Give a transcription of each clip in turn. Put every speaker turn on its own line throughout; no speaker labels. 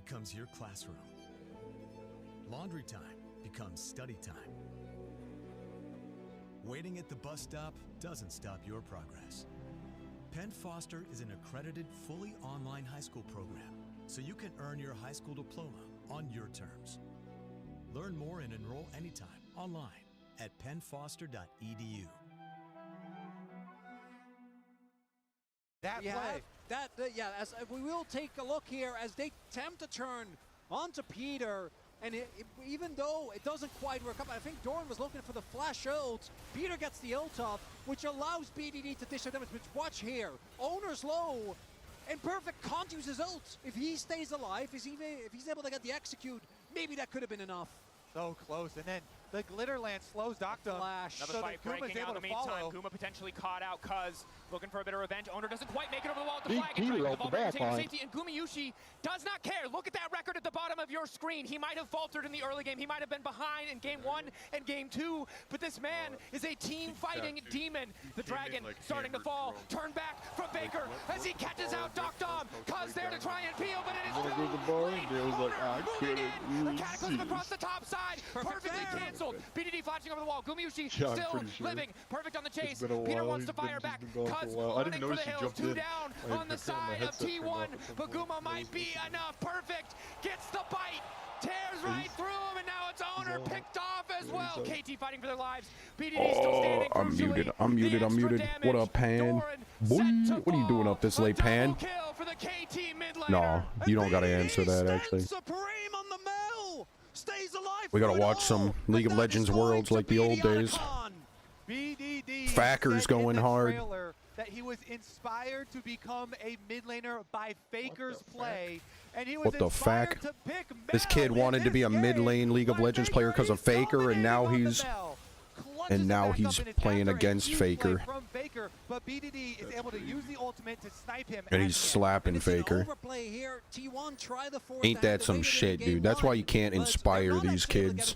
becomes your classroom. Laundry time becomes study time. Waiting at the bus stop doesn't stop your progress. Penn Foster is an accredited, fully online high school program, so you can earn your high school diploma on your terms. Learn more and enroll anytime online at pennfoster.edu.
As we will take a look here as they attempt to turn onto Peter, and even though it doesn't quite work up, I think Doran was looking for the flash ult. Peter gets the ult off, which allows BDD to dish out damage. But watch here, Owner's low, and Perfect can't use his ult. If he stays alive, if he's able to get the execute, maybe that could have been enough.
So close, and then the glitter lance slows Doctor.
Flash.
So that Guma's able to follow.
Guma potentially caught out, Cuz looking for a bit of revenge. Owner doesn't quite make it over the wall at the
Big
flag.
Peter
And
off the back line.
safety, and Gumayushi does not care. Look at that record at the bottom of your screen. He might have faltered in the early game. He might have been behind in game 1 and game 2, but this man is a team-fighting demon. The dragon starting to fall. Turn back from Faker as he catches out Doc Dom. Cuz there to try and peel, but it is the Cataclysm across the top side. Perfectly canceled. BDD flashing over the wall. Gumayushi still living. Perfect on the chase. Peter wants to fire back. Cuz running for the hills. 2 down on the side of T1. But Guma might be enough. Perfect gets the bite. Tears right through him, and now it's Owner picked off as well. KT fighting for their lives. BDD still standing.
I'm muted. What up, Pan? Boy, what are you doing up this late, Pan? No, you don't gotta answer that, actually. We gotta watch some League of Legends Worlds like the old days. FAKER's going hard.
That he was inspired to become a mid laner by FAKER's play, and he was
What the fuck? This kid wanted to be a mid lane League of Legends player because of FAKER, and now he's playing against FAKER.
But BDD is able to use the ultimate to snipe him,
And he's slapping FAKER. Ain't that some shit, dude? That's why you can't inspire these kids.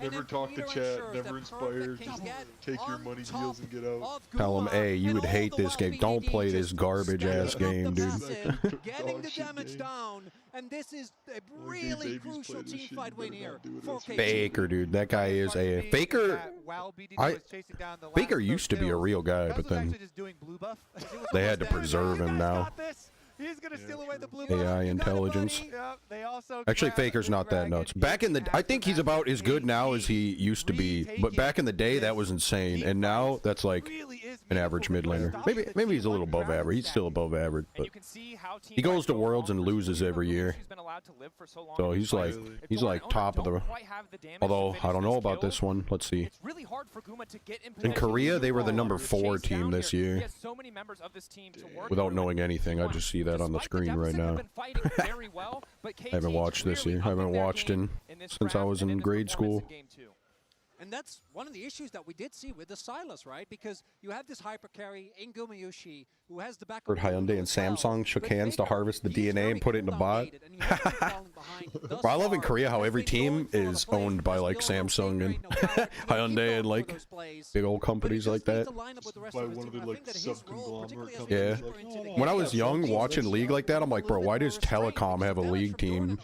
Never talk to chat, never inspire, just take your money deals and get out.
Tell him, hey, you would hate this game. Don't play this garbage ass game, dude.
Getting the damage down, and this is a really crucial team fight win here for KT.
FAKER, dude. That guy is a FAKER. FAKER used to be a real guy, but then they had to preserve him now.
He's gonna steal away the blue buff.
AI intelligence. Actually, FAKER's not that nuts. Back in the, I think he's about as good now as he used to be. But back in the day, that was insane. And now that's like an average mid laner. Maybe he's a little above average. He's still above average, but he goes to Worlds and loses every year. So he's like top of the. Although I don't know about this one. Let's see. In Korea, they were the #4 team this year. Without knowing anything, I just see that on the screen right now. I haven't watched this year. I haven't watched since I was in grade school.
And that's one of the issues that we did see with the Silas, right? Because you have this hyper carry in Gumayushi who has the back.
Hyundai and Samsung shook hands to harvest the DNA and put it in a bot. Well, I love in Korea how every team is owned by like Samsung and Hyundai and like big old companies like that. Yeah. When I was young watching League like that, I'm like, bro, why does Telecom have a League team?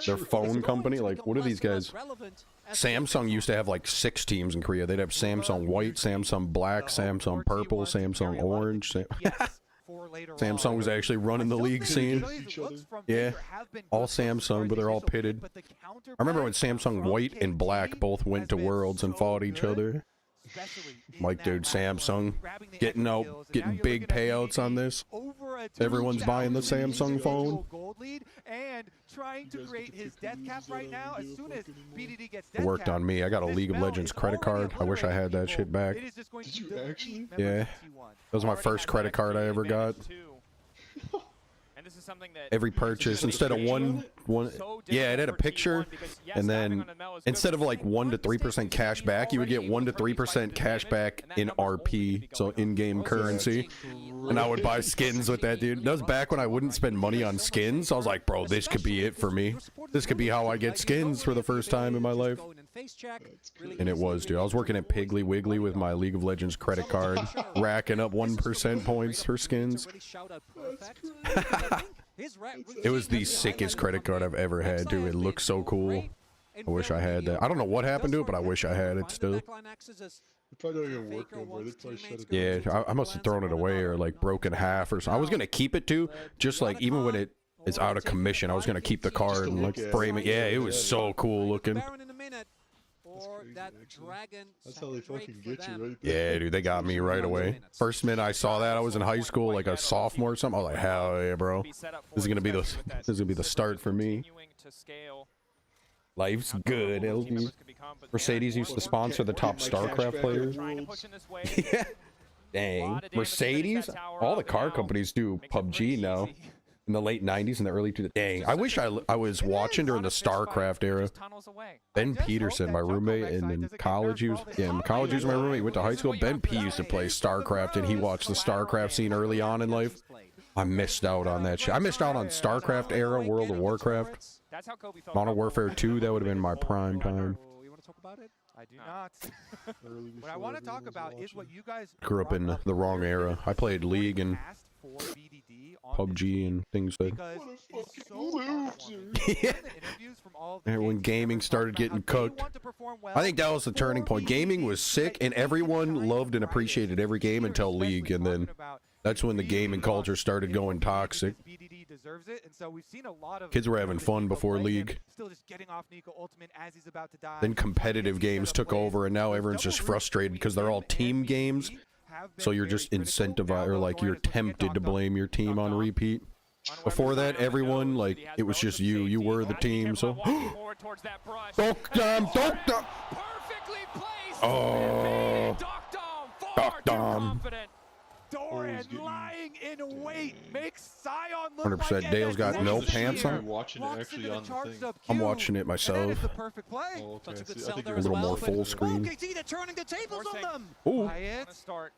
Their phone company? Like, what are these guys? Samsung used to have like 6 teams in Korea. They'd have Samsung White, Samsung Black, Samsung Purple, Samsung Orange. Samsung was actually running the league scene. Yeah, all Samsung, but they're all pitted. I remember when Samsung White and Black both went to Worlds and fought each other. Like, dude, Samsung getting big payouts on this. Everyone's buying the Samsung phone.
And trying to create his death cap right now. As soon as BDD gets
It worked on me. I got a League of Legends credit card. I wish I had that shit back.
Did you actually?
Yeah, that was my first credit card I ever got. Every purchase, instead of one, yeah, it had a picture, and then instead of like 1 to 3% cash back, you would get 1 to 3% cash back in RP, so in-game currency. And I would buy skins with that, dude. That was back when I wouldn't spend money on skins. I was like, bro, this could be it for me. This could be how I get skins for the first time in my life. And it was, dude. I was working at Piggly Wiggly with my League of Legends credit card, racking up 1% points for skins. It was the sickest credit card I've ever had, dude. It looked so cool. I wish I had that. I don't know what happened to it, but I wish I had it still.
It probably don't even work no more. They probably shut it down.
Yeah, I must have thrown it away or like broke in half or something. I was gonna keep it too, just like even when it is out of commission, I was gonna keep the card and like frame it. Yeah, it was so cool looking.
That's how they fucking get you right there.
Yeah, dude, they got me right away. First minute I saw that, I was in high school, like a sophomore or something. I was like, hell yeah, bro. This is gonna be the start for me. Life's good, LG. Mercedes used to sponsor the top StarCraft players. Yeah. Dang. Mercedes? All the car companies do PUBG now. In the late 90s and the early 2000s. Dang, I wish I was watching during the StarCraft era. Ben Peterson, my roommate, and in college, he was my roommate. He went to high school. Ben P used to play StarCraft, and he watched the StarCraft scene early on in life. I missed out on that shit. I missed out on StarCraft era, World of Warcraft. Modern Warfare 2, that would have been my prime time.
You want to talk about it?
I do not. What I want to talk about is what you guys
Grew up in the wrong era. I played League and PUBG and things like that. And when gaming started getting cooked, I think that was the turning point. Gaming was sick, and everyone loved and appreciated every game until League, and then that's when the gaming culture started going toxic. Kids were having fun before League. Then competitive games took over, and now everyone's just frustrated because they're all team games. So you're just incentivized, or like you're tempted to blame your team on repeat. Before that, everyone, like, it was just you. You were the team, so... Oh...
Doran lying in wait makes Sion look
100%. Dale's got no pants on.
Watching it actually on the thing.
I'm watching it myself.
Oh, okay.
A little more full screen.
KT, they're turning the tables on them.
Ooh.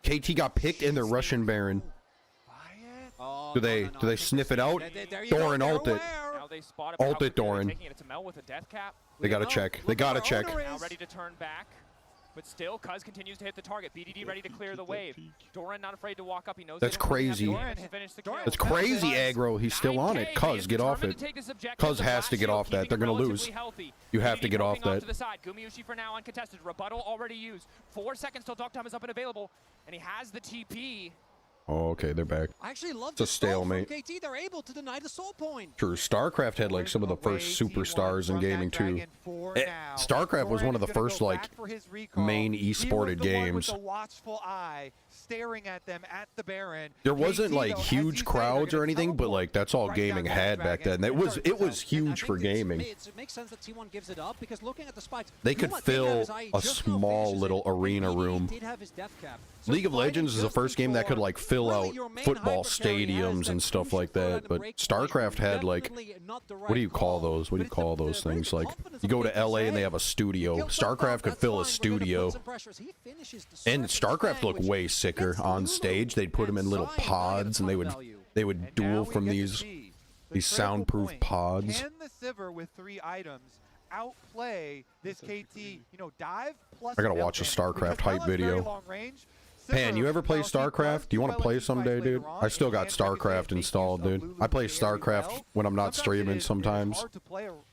KT got picked in the Russian Baron. Do they sniff it out? Doran ult it. Ult it, Doran. They gotta check. They gotta check.
Now ready to turn back. But still, Cuz continues to hit the target. BDD ready to clear the wave. Doran not afraid to walk up. He knows
that's crazy. That's crazy aggro. He's still on it. Cuz, get off it. Cuz has to get off that. They're gonna lose. You have to get off that.
Gumayushi for now uncontested. Rebuttal already used. 4 seconds till Dog Time is up and available. And he has the TP.
Oh, okay, they're back.
I actually love
it's a stalemate.
KT, they're able to deny the soul point.
True, StarCraft had like some of the first superstars in gaming too. StarCraft was one of the first like main esported games. There wasn't like huge crowds or anything, but like that's all gaming had back then. It was huge for gaming.
It makes sense that T1 gives it up because looking at the spikes,
they could fill a small little arena room. League of Legends is the first game that could like fill out football stadiums and stuff like that, but StarCraft had like, what do you call those? What do you call those things? Like, you go to LA and they have a studio. StarCraft could fill a studio. And StarCraft looked way sicker on stage. They'd put them in little pods and they would duel from these soundproof pods.
Can the Sivir with 3 items outplay this KT, dive plus
I gotta watch a StarCraft hype video. Pan, you ever play StarCraft? Do you want to play someday, dude? I still got StarCraft installed, dude. I play StarCraft when I'm not streaming sometimes.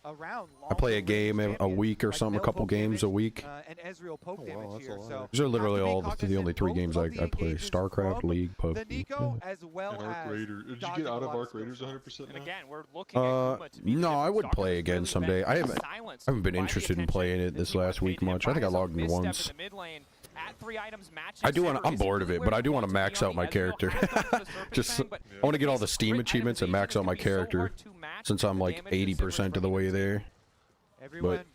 I play a game a week or something, a couple games a week. These are literally the only 3 games I play. StarCraft, League, PUBG.
And Arc Raider. Did you get out of Arc Raiders 100% now?
No, I would play again someday. I haven't been interested in playing it this last week much. I think I logged in once. I'm bored of it, but I do want to max out my character. I want to get all the Steam achievements and max out my character, since I'm like 80% of the way there. But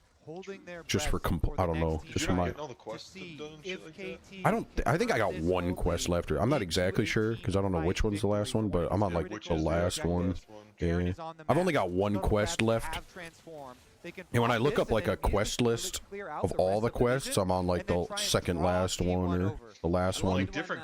just for I don't know, just for my. I think I got 1 quest left. I'm not exactly sure because I don't know which one's the last one, but I'm on like the last one. Yeah. I've only got 1 quest left.
they can.
And when I
pop
look
this
up like
and
a
then
quest
immediately
list
clear out
of
the
all
rest
the
of
quests,
vision,
I'm on like
and then
the
try and
second
draw
last
game
one or
over.
the last
Well,
one.
like different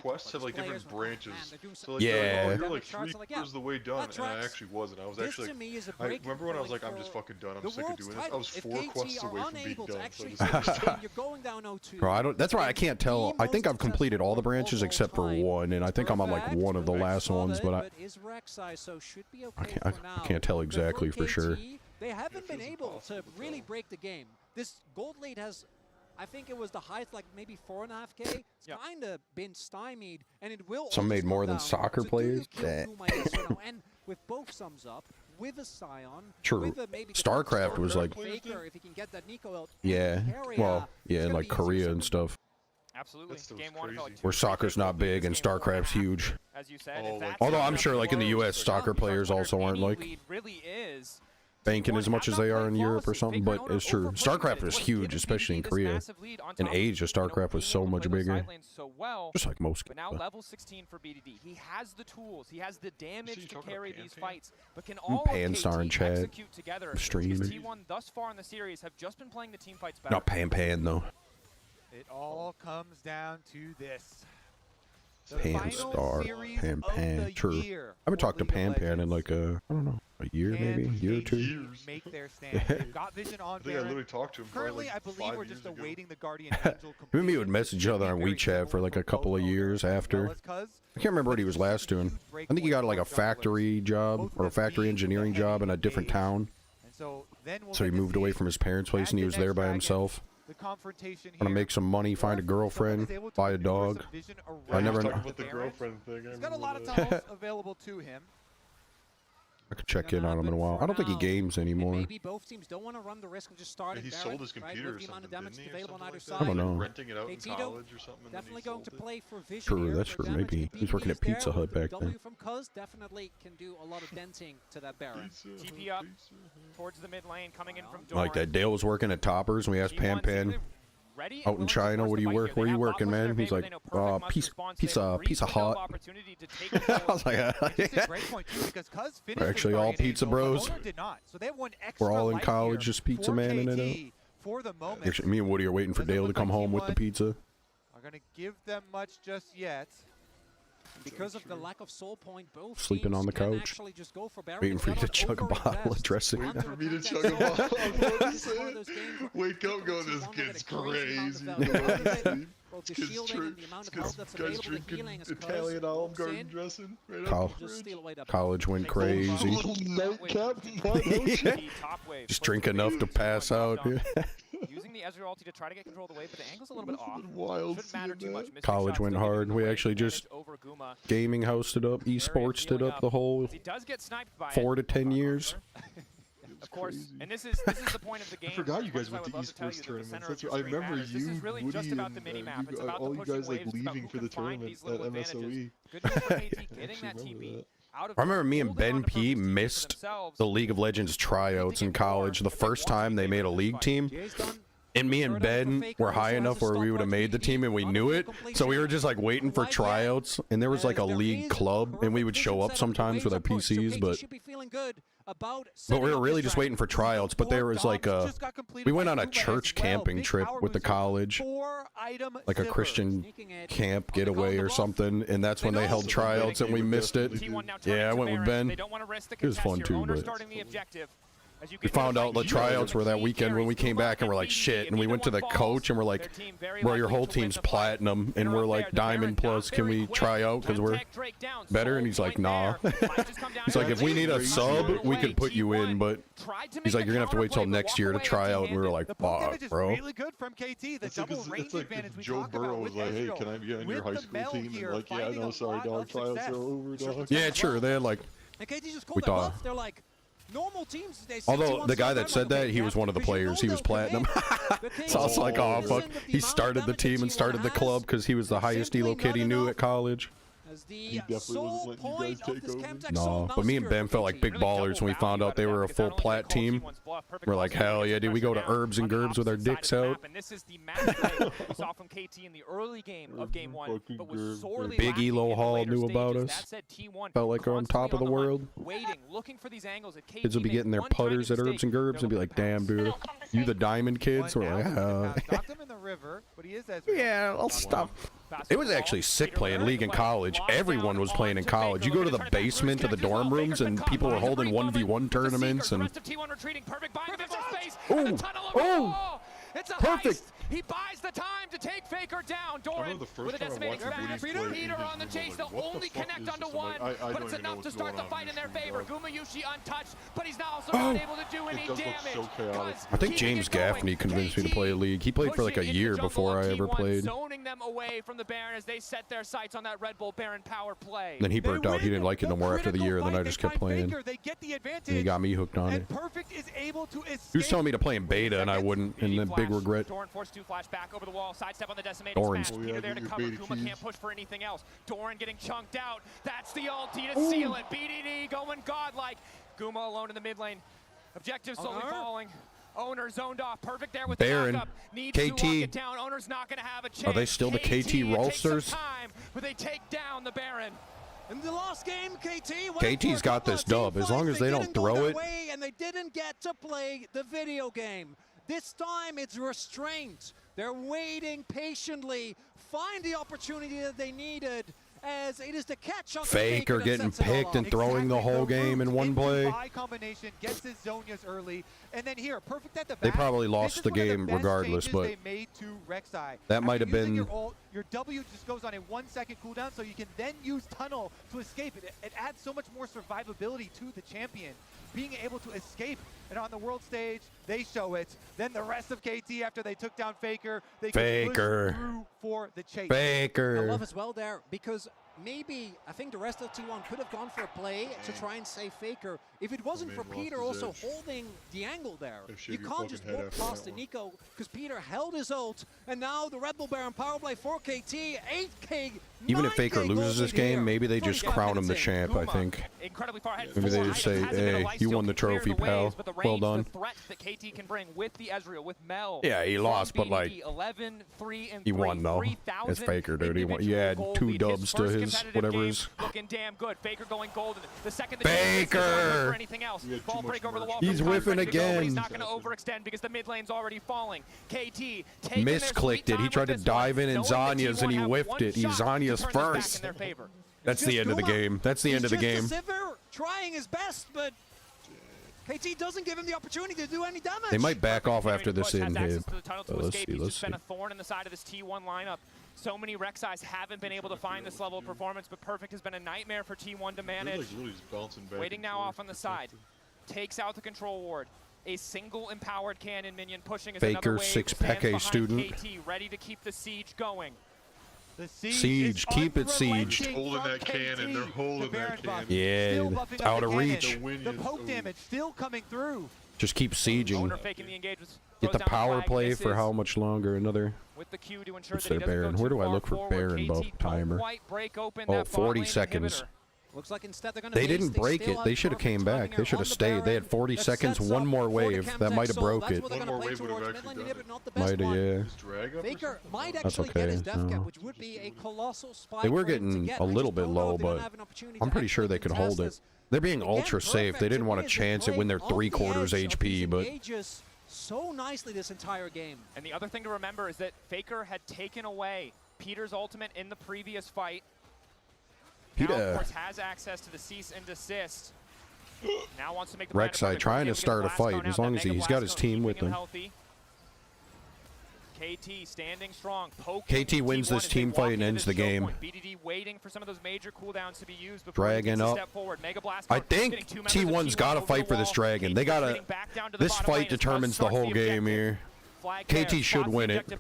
quests have like different branches. So like,
Yeah.
you're like 3/4 of the way done, and I actually wasn't. I was actually like, I remember when I was like, I'm just fucking done. I'm sick of doing this. I was 4 quests away from being done. So I just
Bro, I don't. That's why I can't tell. I think I've completed all the branches except for one, and I think I'm on like one of the last ones, but I can't tell exactly for sure.
They haven't been able to really break the game. This gold lead has, I think it was the highest, like maybe 4.5K. It's kind of been stymied, and it will.
Some made more than soccer players.
And with both sums up, with a Scion,
True.
with a maybe
StarCraft was like,
Faker, if he can get that Nico out,
yeah, well, yeah,
it's
in
gonna
like
be easier
Korea
for
and stuff.
Absolutely.
That
Game
was
one felt like
crazy.
Where soccer's not big and StarCraft's huge.
as you said.
Oh,
if
like
that's
Although
not
I'm
enough
sure, like in the
for
U.S., soccer players also aren't like
lead really is
banking as much as they are in Europe or something, but it's true. StarCraft was huge, especially in Korea. In Asia, StarCraft was so much bigger. Just like most
But
games.
now level 16 for BDD. He has the tools. He has the damage to carry these fights. But can all
Panstar in
KT
chat.
execute together?
Streaming.
Because T1 thus far in the series have just been playing the team fights better.
Not Pan though.
It all comes down to this. The final
Panstar,
series
Pan
of the
True.
year
I haven't
for
talked to
League of
Pan in
Legends.
like a, I don't know, a year maybe, a year or
KT
two.
make their stand. They've got vision on
I think I
Baron.
literally talked to him.
Currently,
like
I believe
5
we're
years
just
ago.
awaiting the Guardian Angel
Him and me
completion,
would message each other on
very
WeChat for
similar
like a
both
couple of
owners
years
as well
after.
as Cuz.
I can't remember what he was last doing. I think he got like a factory job or a factory engineering job in a different town.
And so then we'll
So he
get to
moved
see
away from his parents' place and he was there by himself.
the confrontation
Gonna
here.
make some money, find a girlfriend, buy a dog. I never
Talking
know.
about the girlfriend thing.
He's got a lot of
time.
tools available to him.
I could check in on him in a while. I don't think he games anymore.
Maybe both teams don't want to run the risk of just starting.
He
Baron,
sold his
right,
computer
with
or
the amount of
something,
damage
didn't he, or
available on either
something
side.
I don't know.
Renting it out in
KT don't
college or something. and then
Definitely
he
going to
sold it.
play for vision.
True,
here
that's
for
true.
damage.
Maybe
If
he's working at
BDD is
Pizza
there,
Hut back
W
then.
from Cuz definitely can do a lot of denting to that Baron.
TP up towards the mid lane, coming in from
I like that. Dale was working at Toppers and we asked Pan
ready
out in China, what do you work? Where are you working, man? He's like, Pizza Hut. I was like,
It's a great point too, because Cuz finished
We're
with
actually all
Guardian
pizza
Angel,
bros.
but Owner did not. So they have one extra
We're all in
life
college,
here
just pizza
for
manning it
KT
up.
for the moment.
Actually, me and Woody are waiting for
Doesn't
Dale to
look
come
like
home with the
T1
pizza.
Are going to give them much just yet.
Because of the lack of soul point, both
Sleeping
teams
on the
can
couch,
actually just go for Baron.
waiting
If
for you
they
to
don't
chug a bottle of
overinvest
dressing.
Waiting
onto
for
the
me to
contact
chug a
zone,
bottle.
this is one of those games where
Wake up, go, this
T1 will
kid's
get a crazy amount of
crazy.
value out of it. Both the
This kid's
shielding and the amount of health that's
guy's
available, the
drinking
healing as
Italian
Cuz
Olive
walks
Garden
in,
dressing right
Col-
out the
just
fridge.
steal away that
College went
A
crazy.
little nightcap.
Just drink enough to pass out.
Using the Ezreal ulti to try to get control of the wave, but the angle's a little bit off.
Wild
Shouldn't matter too much. Mystic
College
shots
went
still giving
hard.
him
We
great
actually
advantage
just
over Guma.
gaming hosted up, esports stood up the whole
He does get sniped by
4 to 10 years.
Of course, and this is the point of the game.
I forgot you
As
guys
much
went
as
to
I would love to tell you that the
esports tournaments.
center
That's
of
right. I
your screen
remember
matters. This
you,
is really
Woody,
just about the
and
mini-map. It's about
all
the
you
pushing
guys like
waves. It's about
leaving
who
for
can
the
find
tournament
these
at
little advantages.
MSOE.
Good news for KT getting
Actually
that
remember
TP.
that.
Out of
I remember me and
holding
Ben
on to
P
Perfect Team for
missed
themselves.
the League of Legends tryouts in college the first time they made a league team. And me and Ben were high enough where we would have made the team and we knew it. So we were just like waiting for tryouts. And there was like a league club and we would show up sometimes with our PCs, but we were really just waiting for tryouts. But there was like we went on a church camping trip with the college, like a Christian camp getaway or something. And that's when they held tryouts and we missed it. Yeah, I went with Ben. It was fun too, but we found out the tryouts were that weekend when we came back and we're like, shit. And we went to the coach and we're like, bro, your whole team's platinum and we're like diamond plus. Can we try out because we're better? And he's like, nah. He's like, if we need a sub, we could put you in. But he's like, you're going to have to wait till next year to try out. And we were like, fuck, bro.
Really good from KT. The
It's
double
like,
range
it's like
advantage
if
we
Joe
talk
Burrow
about
was
with
like, hey,
Ezreal.
can I be on
With
your high
the
school
Mel
team?
here
And like, yeah,
finding
no,
a
sorry,
lot
dog.
of
Tryouts
success.
are over, dog.
Yeah, sure. They had like,
And KT just called
We
that
thought-
bluff. They're like, normal teams, they
although the guy that said that, he was one of the players. He was platinum. So I was like, oh, fuck. He started the team and started the club because he was the highest elo kid he knew at college.
He definitely wasn't letting you guys take over.
No, but me and Ben felt like big ballers when we found out they were a full plat team.
bluff. Perfect.
We're like, hell yeah, dude. We go to herbs and gerbs with our dicks out.
And this is the match play we saw from KT in the early game of game 1, but was sorely
Big Elo Hall knew about us.
That said, T1
felt like we're on top of the world.
Waiting, looking for these angles.
Kids will be getting their putters at herbs and gerbs and be like, damn, dude, you the diamond kids? We're like, yeah, I'll stop. It was actually sick playing League in college. Everyone was playing in college. You go to the basement of the dorm rooms and people were holding 1v1 tournaments and perfect.
He buys the time to take Faker down. Doran with a decimating smash. Peter on the chase. They'll only connect onto one, but it's enough to start the fight in their favor. Gumayushi untouched, but he's now also not able to do any damage.
I think James Gaffney convinced me to play League. He played for like a year before I ever played.
Zoning them away from the Baron as they set their sights on that Red Bull Baron power play.
Then he burnt out. He didn't like it no more after the year, and then I just kept playing. And he got me hooked on it. He was telling me to play in beta, and I wouldn't, and then big regret.
Doran forced 2 flash back over the wall, sidestep on the decimating smash. Peter there to cover. Guma can't push for anything else. Doran getting chunked out. That's the ulti to seal it. BDD going godlike. Guma alone in the mid lane. Objective slowly falling. Owner zoned off. Perfect there with
Baron.
the backup. Needs
KT.
to lock it down. Owner's not going to have a chance.
Are they still the KT rollsters?
Time, but they take down the Baron.
In the last game,
KT's got this dub. As long as they don't throw it.
And they didn't get to play the video game. This time it's restraint. They're waiting patiently, find the opportunity that they needed, as it is the catch on
Faker getting picked and throwing the whole game in one play.
Combination gets his Zonias early, and then here, perfect at the back.
They probably lost the game regardless, but that might have been.
Your W just goes on a 1-second cooldown, so you can then use Tunnel to escape. It adds so much more survivability to the champion. Being able to escape, and on the world stage, they show it. Then the rest of KT, after they took down Faker, they can push through for the chase.
Faker.
I love as well there, because maybe I think the rest of T1 could have gone for a play to try and save Faker. If it wasn't for Peter also holding the angle there, you can't just walk past the Nico, because Peter held his ult, and now the Red Bull Baron power play for KT, 8K.
Even if Faker loses this game, maybe they just crown him the champ, I think. Maybe they just say, hey, you won the trophy, pal. Well done. Yeah, he lost, but like, he won though. It's Faker, dude. He had 2 dubs to his whatever is.
Looking damn good. Faker going golden. The second
Faker! He's whiffing again.
He's not going to overextend because the mid lane's already falling. KT
misclicked it. He tried to dive in Zhonya's and he whiffed it. He Zhonya's first. That's the end of the game. That's the end of the game.
Trying his best, but KT doesn't give him the opportunity to do any damage.
They might back off after this inhib.
Let's see. It's been a thorn in the side of this T1 lineup. So many Rek'Sais haven't been able to find this level of performance, but Perfect has been a nightmare for T1 to manage. Waiting now off on the side. Takes out the control ward. A single empowered cannon minion pushing as
Faker, 6 PEKE student.
KT, ready to keep the siege going.
The
siege, keep it siege.
Holding that cannon, they're holding that cannon.
Yeah, out of reach.
The poke damage still coming through.
Just keep sieging. Get the power play for how much longer? Another. What's their Baron? Where do I look for Baron buff timer? Oh, 40 seconds.
Looks like instead they're gonna
they didn't break it. They should have came back. They should have stayed. They had 40 seconds, one more wave. That might have broke it.
One more wave would have actually done it.
Might have, yeah.
Faker might actually get his death cap, which would be a colossal spike.
They were getting a little bit low, but I'm pretty sure they could hold it. They're being ultra safe. They didn't want to chance it when they're 3/4 HP, but
so nicely this entire game.
And the other thing to remember is that Faker had taken away Peter's ultimate in the previous fight. Now, of course, has access to the cease and desist. Now wants to make the
Rek'Sai trying to start a fight as long as he's got his team with him.
KT standing strong.
KT wins this team fight and ends the game.
BDD waiting for some of those major cooldowns to be used before
Dragon up. I think T1's got to fight for this dragon. They got to. This fight determines the whole game here. KT should win it.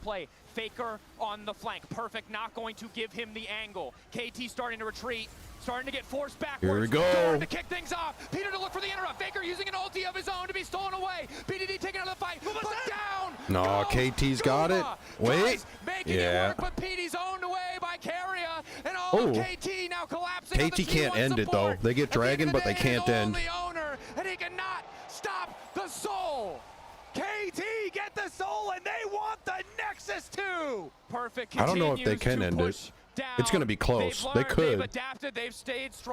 Faker on the flank. Perfect not going to give him the angle. KT starting to retreat. Starting to get forced backwards.
Here we go.
To kick things off. Peter to look for the interrupt. Faker using an ulti of his own to be stolen away. BDD taking another fight. Put down.
No, KT's got it. Wait. Yeah.
It work, but PD's owned away by Carrier. And all of KT now collapsing.
KT can't end it though. They get dragon, but they can't end.
The owner, and he cannot stop the soul. Perfect
I don't know if they can end it. It's going to be close. They could.
They've adapted. They've stayed strong.